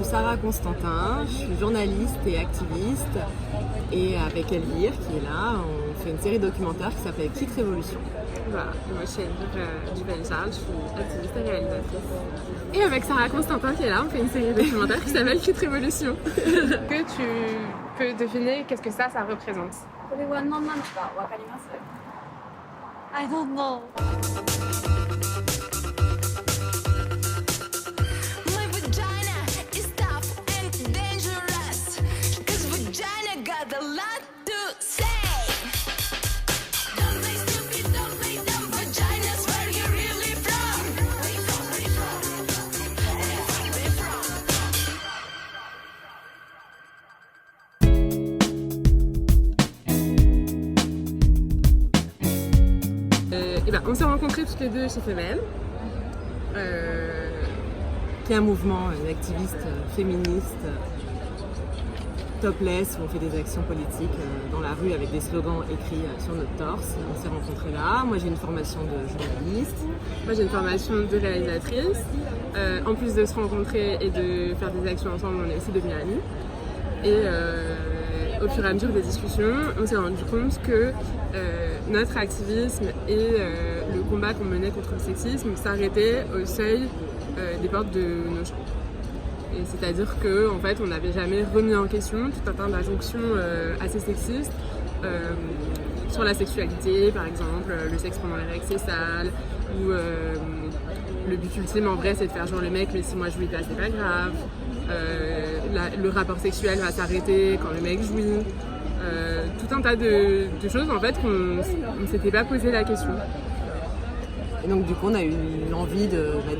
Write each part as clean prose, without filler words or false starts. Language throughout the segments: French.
suis Sarah Constantin, je suis journaliste et activiste. Et avec Elvire qui est là, on fait une série documentaire qui s'appelle Kit Révolution. Voilà, moi je suis Elvire Duval-Charles, je suis activiste et réalisatrice. Et avec Sarah Constantin qui est là, on fait une série documentaire qui s'appelle Kit Révolution. Que tu peux deviner qu'est-ce que ça représente? これは何なのかわかります？ I don't know. My vagina is tough and dangerous, 'cause vagina got a lot to say. Don't play stupid, don't play dumb. Vagina's where you're really from. Where you from, where you from? Where you from? On s'est rencontrés toutes les deux chez Femelle. Qui est un mouvement d'activistes féministes topless où on fait des actions politiques dans la rue avec des slogans écrits sur notre torse. On s'est rencontrés là. Moi j'ai une formation de journaliste. Moi j'ai une formation de réalisatrice. En plus de se rencontrer et de faire des actions ensemble, on est aussi devenus amis. Et au fur et à mesure des discussions, on s'est rendu compte que notre activisme et le combat qu'on menait contre le sexisme s'arrêtait au seuil des portes de nos chambres. Et c'est-à-dire qu'en fait, on n'avait jamais remis en question tout un tas d'injonctions assez sexistes sur la sexualité, par exemple, le sexe pendant les règles c'est sale, ou le but ultime en vrai c'est de faire genre le mec, mais si moi je jouis pas c'est pas grave. Le rapport sexuel va s'arrêter quand le mec jouit. Tout un tas de choses en fait qu'on ne s'était pas posé la question. Et donc du coup on a eu l'envie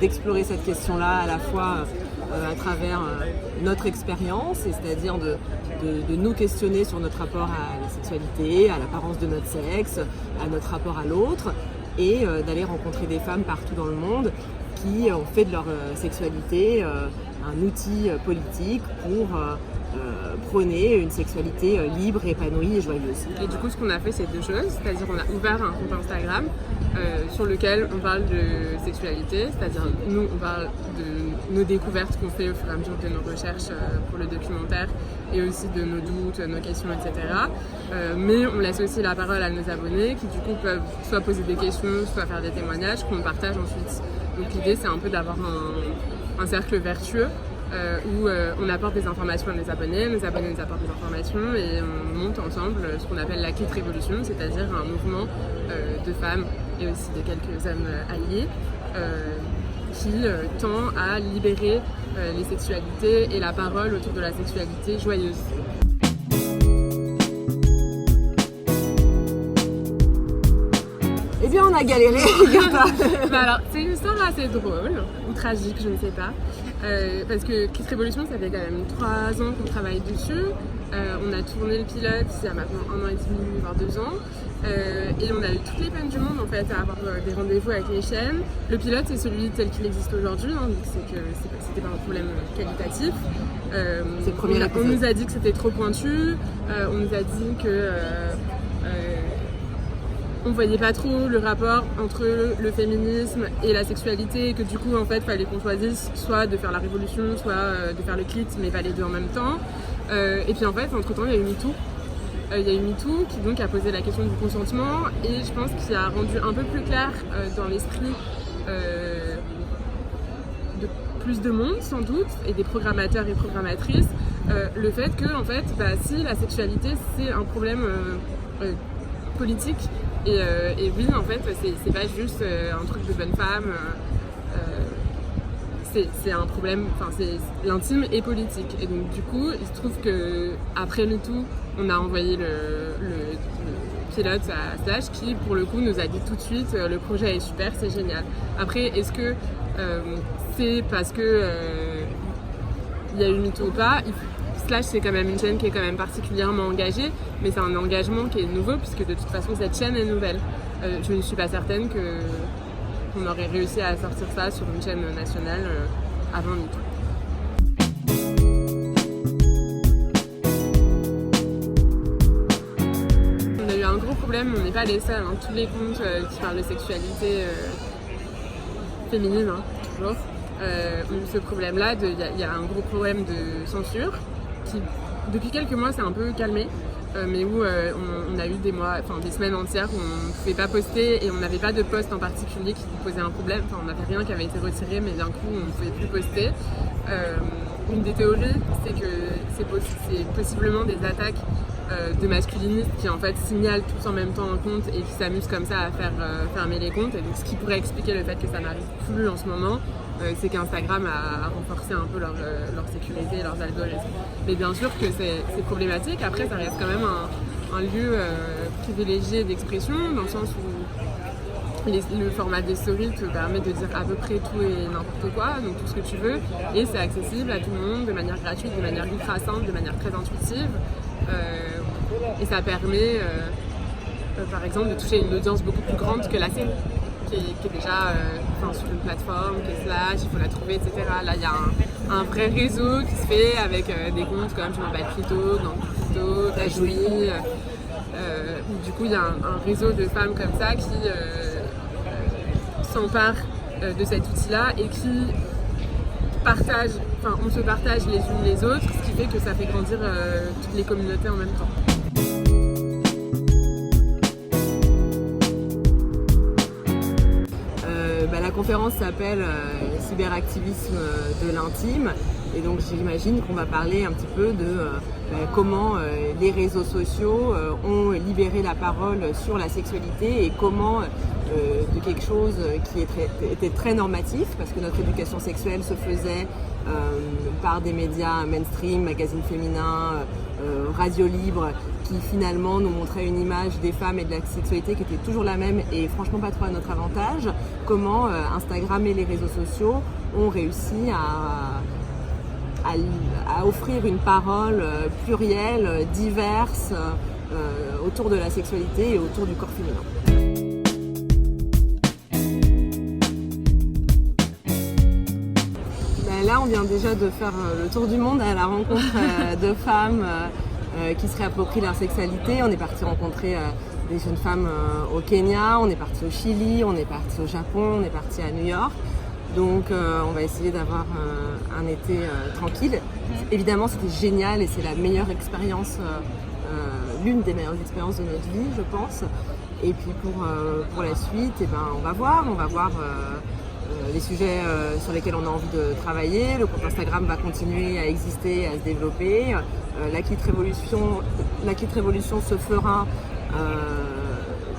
d'explorer cette question-là à la fois à travers notre expérience, c'est-à-dire de nous questionner sur notre rapport à la sexualité, à l'apparence de notre sexe, à notre rapport à l'autre, et d'aller rencontrer des femmes partout dans le monde qui ont fait de leur sexualité un outil politique pour prôner une sexualité libre, épanouie et joyeuse. Et du coup, ce qu'on a fait, c'est deux choses. C'est-à-dire qu'on a ouvert un compte Instagram sur lequel on parle de sexualité. C'est-à-dire, nous, on parle de nos découvertes qu'on fait au fur et à mesure de nos recherches pour le documentaire et aussi de nos doutes, nos questions, etc. Mais on laisse aussi la parole à nos abonnés qui, du coup, peuvent soit poser des questions, soit faire des témoignages qu'on partage ensuite. Donc l'idée, c'est un peu d'avoir un cercle vertueux où on apporte des informations à nos abonnés nous apportent des informations et on monte ensemble ce qu'on appelle la Kit Révolution, c'est-à-dire un mouvement de femmes et aussi de quelques hommes alliés qui tend à libérer les sexualités et la parole autour de la sexualité joyeuse. Eh bien on a galéré, Alors c'est une histoire assez drôle, ou tragique, je ne sais pas. Parce que Kit Révolution, ça fait quand même 3 ans qu'on travaille dessus. On a tourné le pilote il y a maintenant 1 an et demi, voire 2 ans. Et on a eu toutes les peines du monde en fait à avoir des rendez-vous avec les chaînes. Le pilote c'est celui tel qu'il existe aujourd'hui, hein, c'est que c'était pas un problème qualitatif. On nous a dit que c'était trop pointu, on nous a dit que on voyait pas trop le rapport entre le féminisme et la sexualité et que du coup en fait fallait qu'on choisisse soit de faire la révolution, soit de faire le clit, mais pas les deux en même temps. Et puis en fait entre temps il y a eu MeToo. Il y a eu MeToo qui donc a posé la question du consentement et je pense qu'il a rendu un peu plus clair dans l'esprit de plus de monde sans doute et des programmateurs et programmatrices le fait que en fait si la sexualité c'est un problème politique et oui en fait c'est pas juste un truc de bonne femme, c'est un problème, c'est l'intime et politique et donc du coup il se trouve que après MeToo on a envoyé le pilote à Slash qui pour le coup nous a dit tout de suite le projet est super, c'est génial. Après est-ce que c'est parce que il y a eu MeToo ou pas? Slash c'est quand même une chaîne qui est quand même particulièrement engagée, mais c'est un engagement qui est nouveau puisque de toute façon cette chaîne est nouvelle. Je ne suis pas certaine qu'on aurait réussi à sortir ça sur une chaîne nationale avant MeToo. On a eu un gros problème, on n'est pas les seuls, hein. Tous les comptes qui parlent de sexualité féminine, hein, toujours, ont eu ce problème-là. Il y a un gros problème de censure qui, depuis quelques mois, s'est un peu calmé. Mais où on a eu des semaines entières où on ne pouvait pas poster et on n'avait pas de post en particulier qui posait un problème. Enfin, on n'avait rien qui avait été retiré, mais d'un coup, on ne pouvait plus poster. Une des théories, c'est que c'est possiblement des attaques de masculinistes qui en fait signalent tous en même temps un compte et qui s'amusent comme ça à faire fermer les comptes. Et donc, ce qui pourrait expliquer le fait que ça n'arrive plus en ce moment, c'est qu'Instagram a renforcé un peu leur sécurité et leurs algorithmes. Mais bien sûr que c'est problématique. Après, ça reste quand même un lieu privilégié d'expression, dans le sens où le format des stories te permet de dire à peu près tout et n'importe quoi, donc tout ce que tu veux, et c'est accessible à tout le monde de manière gratuite, de manière ultra simple, de manière très intuitive. Et ça permet, par exemple, de toucher une audience beaucoup plus grande que la série, qui est déjà sur une plateforme, qui est Slash, il faut la trouver, etc. Là, il y a un vrai réseau qui se fait avec des comptes comme Je m'appelle Plutôt, dans Plutôt, T'as joui. Où du coup, il y a un réseau de femmes comme ça qui s'emparent de cet outil-là et qui on se partage les unes les autres, ce qui fait que ça fait grandir toutes les communautés en même temps. La conférence s'appelle Cyberactivisme de l'intime, et donc j'imagine qu'on va parler un petit peu de comment les réseaux sociaux ont libéré la parole sur la sexualité et comment de quelque chose qui était très normatif, parce que notre éducation sexuelle se faisait par des médias mainstream, magazines féminins, radio libre, qui finalement nous montraient une image des femmes et de la sexualité qui était toujours la même et franchement pas trop à notre avantage. Comment Instagram et les réseaux sociaux ont réussi à offrir une parole plurielle, diverse, autour de la sexualité et autour du corps féminin. Là, on vient déjà de faire le tour du monde à la rencontre de femmes qui se réapproprient leur sexualité. On est parti rencontrer des jeunes femmes au Kenya, on est parti au Chili, on est parti au Japon, on est parti à New York. Donc on va essayer d'avoir un été tranquille. Évidemment, c'était génial et c'est la meilleure expérience, l'une des meilleures expériences de notre vie, je pense. Et puis pour la suite, on va voir les sujets sur lesquels on a envie de travailler. Le compte Instagram va continuer à exister, à se développer. La Kit Révolution se fera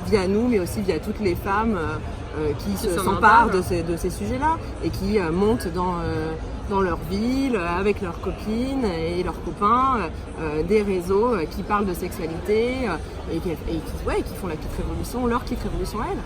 via nous, mais aussi via toutes les femmes qui s'emparent de ces sujets-là et qui montent dans leur ville, avec leurs copines et leurs copains, des réseaux qui parlent de sexualité et qui font la Kit Révolution, leur Kit Révolution à elles.